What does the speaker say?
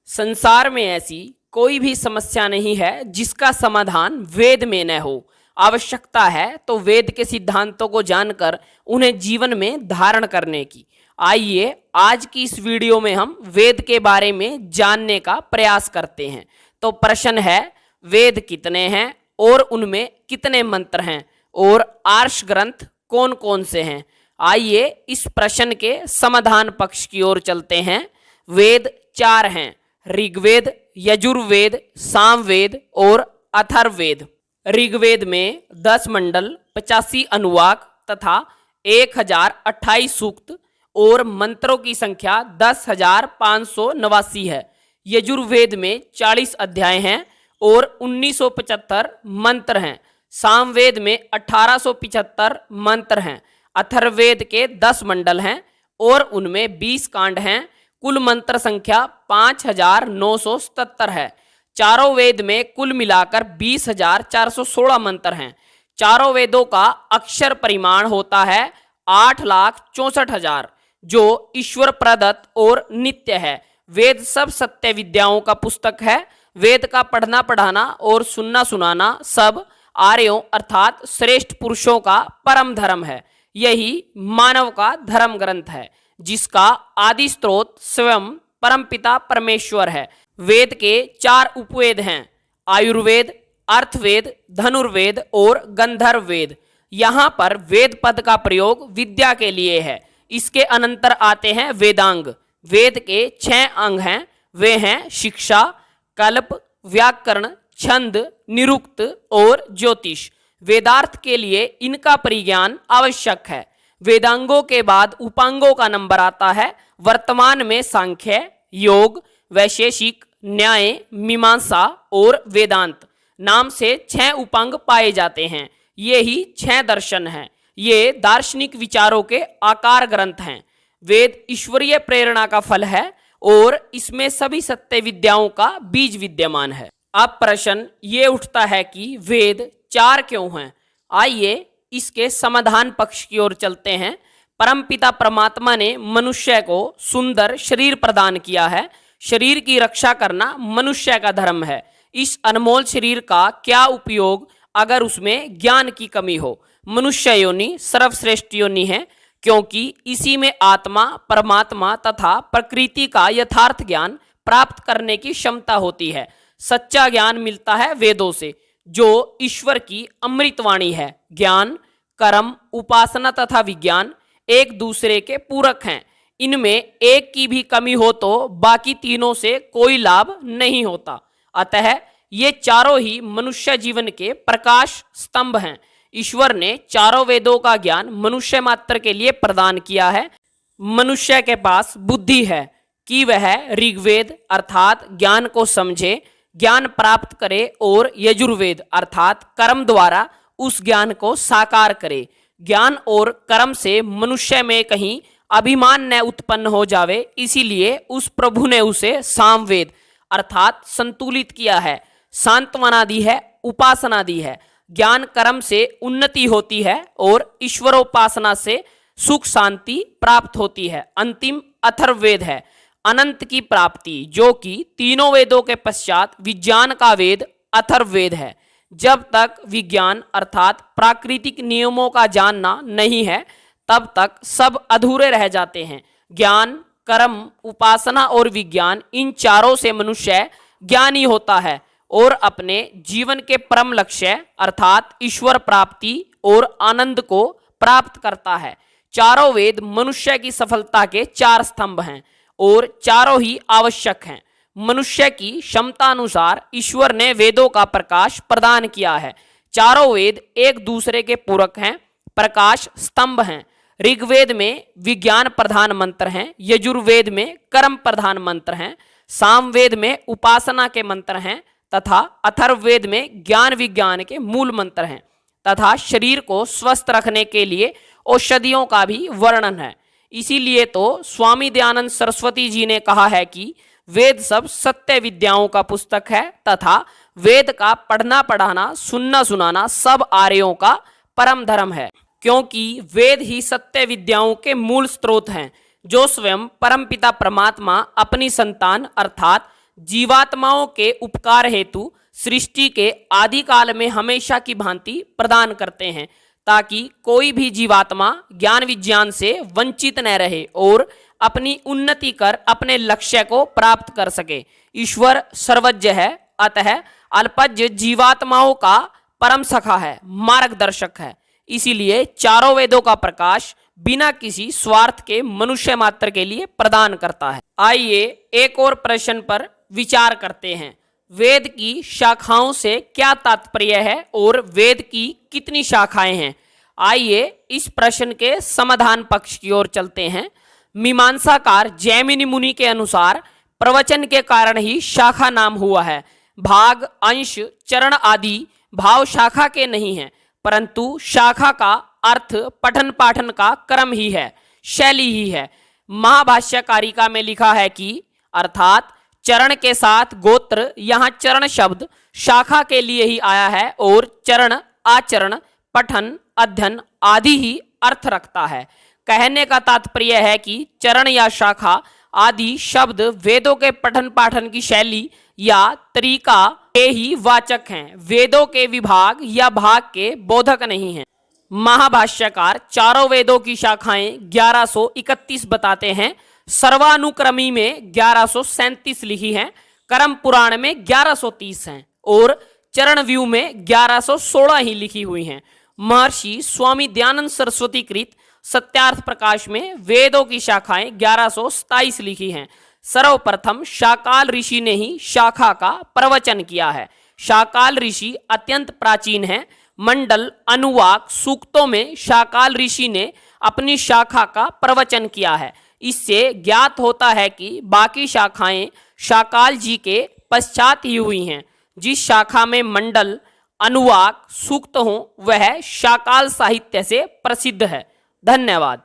संसार में ऐसी कोई भी समस्या नहीं है जिसका समाधान वेद में न हो। आवश्यकता है तो वेद के सिद्धांतों को जानकर उन्हें जीवन में धारण करने की। आइए आज की इस वीडियो में हम वेद के बारे में जानने का प्रयास करते हैं। तो प्रश्न है, वेद कितने हैं और उनमें कितने मंत्र हैं और आर्ष ग्रंथ कौन कौन से हैं। आइए इस प्रश्न के समाधान पक्ष की ओर चलते हैं। वेद 4 हैं, ऋग्वेद, यजुर्वेद, सामवेद और अथर्ववेद। ऋग्वेद में 10 मंडल, 85 अनुवाक तथा 1028 सूक्त और मंत्रों की संख्या 10,589 है। यजुर्वेद में 40 अध्याय हैं और 1975 मंत्र हैं। सामवेद में 1875 मंत्र हैं। अथर्ववेद के 10 मंडल हैं और उनमें 20 कांड हैं। कुल मंत्र संख्या 5,977 है। चारों वेद में कुल मिलाकर 20,416 मंत्र हैं। चारों वेदों का अक्षर परिमाण होता है 8,64,000, जो ईश्वर प्रदत्त और नित्य है। वेद सब सत्य विद्याओं का पुस्तक है। वेद का पढ़ना पढ़ाना और सुनना सुनाना सब आर्यों अर्थात श्रेष्ठ पुरुषों का परम धर्म है। यही मानव का धर्म ग्रंथ है, जिसका आदि स्रोत स्वयं परमपिता परमेश्वर है। वेद के 4 उपवेद हैं, आयुर्वेद, अर्थवेद, धनुर्वेद और गंधर्व वेद। यहाँ पर वेद पद का प्रयोग विद्या के लिए है। इसके अनंतर आते हैं वेदांग। वेद के 6 अंग हैं। वे हैं शिक्षा, कल्प, व्याकरण, छंद, निरुक्त और ज्योतिष। वेदार्थ के लिए इनका परिज्ञान आवश्यक है। वेदांगों के बाद उपांगों का नंबर आता है। वर्तमान में सांख्य, योग, वैशेषिक, न्याय, मीमांसा और वेदांत नाम से 6 उपांग पाए जाते हैं। ये ही 6 दर्शन हैं। ये दार्शनिक विचारों के आकार ग्रंथ हैं। वेद ईश्वरीय प्रेरणा का फल है और इसमें सभी सत्य विद्याओं का बीज विद्यमान है। अब प्रश्न ये उठता है कि वेद 4 क्यों हैं। आइए इसके समाधान पक्ष की ओर चलते हैं। परमपिता परमात्मा ने मनुष्य को सुंदर शरीर प्रदान किया है। शरीर की रक्षा करना मनुष्य का धर्म है। इस अनमोल शरीर का क्या उपयोग अगर उसमें ज्ञान की कमी हो। मनुष्य योनि सर्वश्रेष्ठ योनि है, क्योंकि इसी में आत्मा, परमात्मा तथा प्रकृति का यथार्थ ज्ञान प्राप्त करने की क्षमता होती है। सच्चा ज्ञान मिलता है वेदों से, जो ईश्वर की अमृतवाणी है। ज्ञान, कर्म, उपासना तथा विज्ञान एक दूसरे के पूरक हैं। इनमें एक की भी कमी हो तो बाकी तीनों से कोई लाभ नहीं होता। अतः ये चारों ही मनुष्य जीवन के प्रकाश स्तंभ हैं। ईश्वर ने चारों वेदों का ज्ञान मनुष्य मात्र के लिए प्रदान किया है। मनुष्य के पास बुद्धि है कि वह ऋग्वेद अर्थात ज्ञान को समझे, ज्ञान प्राप्त करे और यजुर्वेद अर्थात कर्म द्वारा उस ज्ञान को साकार करे। ज्ञान और कर्म से मनुष्य में कहीं अभिमान न उत्पन्न हो जावे, इसीलिए उस प्रभु ने उसे सामवेद अर्थात संतुलित किया है, सांत्वना दी है, उपासना दी है। ज्ञान कर्म से उन्नति होती है और ईश्वरोपासना से सुख शांति प्राप्त होती है। अंतिम अथर्ववेद है, अनंत की प्राप्ति, जो कि तीनों वेदों के पश्चात विज्ञान का वेद अथर्ववेद है। जब तक विज्ञान अर्थात प्राकृतिक नियमों का जानना नहीं है, तब तक सब अधूरे रह जाते हैं। ज्ञान, कर्म, उपासना और विज्ञान, इन चारों से मनुष्य ज्ञानी होता है और अपने जीवन के परम लक्ष्य अर्थात ईश्वर प्राप्ति और आनंद को प्राप्त करता है। चारों वेद मनुष्य की सफलता के 4 स्तंभ हैं और चारों ही आवश्यक हैं। मनुष्य की क्षमता अनुसार ईश्वर ने वेदों का प्रकाश प्रदान किया है। चारों वेद एक दूसरे के पूरक हैं, प्रकाश स्तंभ हैं। ऋग्वेद में विज्ञान प्रधान मंत्र हैं, यजुर्वेद में कर्म प्रधान मंत्र हैं, सामवेद में उपासना के मंत्र हैं तथा अथर्ववेद में ज्ञान विज्ञान के मूल मंत्र हैं तथा शरीर को स्वस्थ रखने के लिए औषधियों का भी वर्णन है। इसीलिए तो स्वामी दयानंद सरस्वती जी ने कहा है कि वेद सब सत्य विद्याओं का पुस्तक है तथा वेद का पढ़ना पढ़ाना, सुनना सुनाना सब आर्यों का परम धर्म है, क्योंकि वेद ही सत्य विद्याओं के मूल स्रोत हैं। जो स्वयं परमपिता परमात्मा अपनी संतान अर्थात जीवात्माओं के उपकार हेतु सृष्टि के आदि काल में हमेशा की भांति प्रदान करते हैं, ताकि कोई भी जीवात्मा ज्ञान विज्ञान से वंचित न रहे और अपनी उन्नति कर अपने लक्ष्य को प्राप्त कर सके। ईश्वर सर्वज्ञ है, अतः अल्पज्ञ जीवात्माओं का परम सखा है, मार्गदर्शक है। इसीलिए चारों वेदों का प्रकाश बिना किसी स्वार्थ के मनुष्य मात्र के लिए प्रदान करता है। आइए एक और प्रश्न पर विचार करते हैं। वेद की शाखाओं से क्या तात्पर्य है और वेद की कितनी शाखाएं हैं? आइए इस प्रश्न के समाधान पक्ष की ओर चलते हैं। मीमांसाकार जैमिनी मुनि के अनुसार प्रवचन के कारण ही शाखा नाम हुआ है। भाग, अंश, चरण आदि भाव शाखा के नहीं हैं, परंतु शाखा का अर्थ पठन पाठन का क्रम ही है, शैली ही है। महाभाष्यकारिका में लिखा है कि अर्थात चरण के साथ गोत्र, यहाँ चरण शब्द शाखा के लिए ही आया है और चरण आचरण, पठन, अध्ययन आदि ही अर्थ रखता है। कहने का तात्पर्य है कि चरण या शाखा आदि शब्द वेदों के पठन पाठन की शैली या तरीका के ही वाचक हैं, वेदों के विभाग या भाग के बोधक नहीं हैं। महाभाष्यकार चारों वेदों की शाखाएं 1131 बताते हैं। सर्वानुक्रमी में 1137 लिखी हैं, कर्म पुराण में 1130 हैं और चरण व्यू में 1116 ही लिखी हुई हैं। महर्षि स्वामी दयानंद सरस्वती कृत सत्यार्थ प्रकाश में वेदों की शाखाएं 1127 लिखी हैं। सर्वप्रथम शाकाल ऋषि ने ही शाखा का प्रवचन किया है। शाकाल ऋषि अत्यंत प्राचीन हैं। मंडल, अनुवाक, सूक्तों में शाकाल ऋषि ने अपनी शाखा का प्रवचन किया है। इससे ज्ञात होता है कि बाकी शाखाएं शाकाल जी के पश्चात ही हुई हैं। जिस शाखा में मंडल, अनुवाक, सूक्त हों वह शाकाल साहित्य से प्रसिद्ध है। धन्यवाद।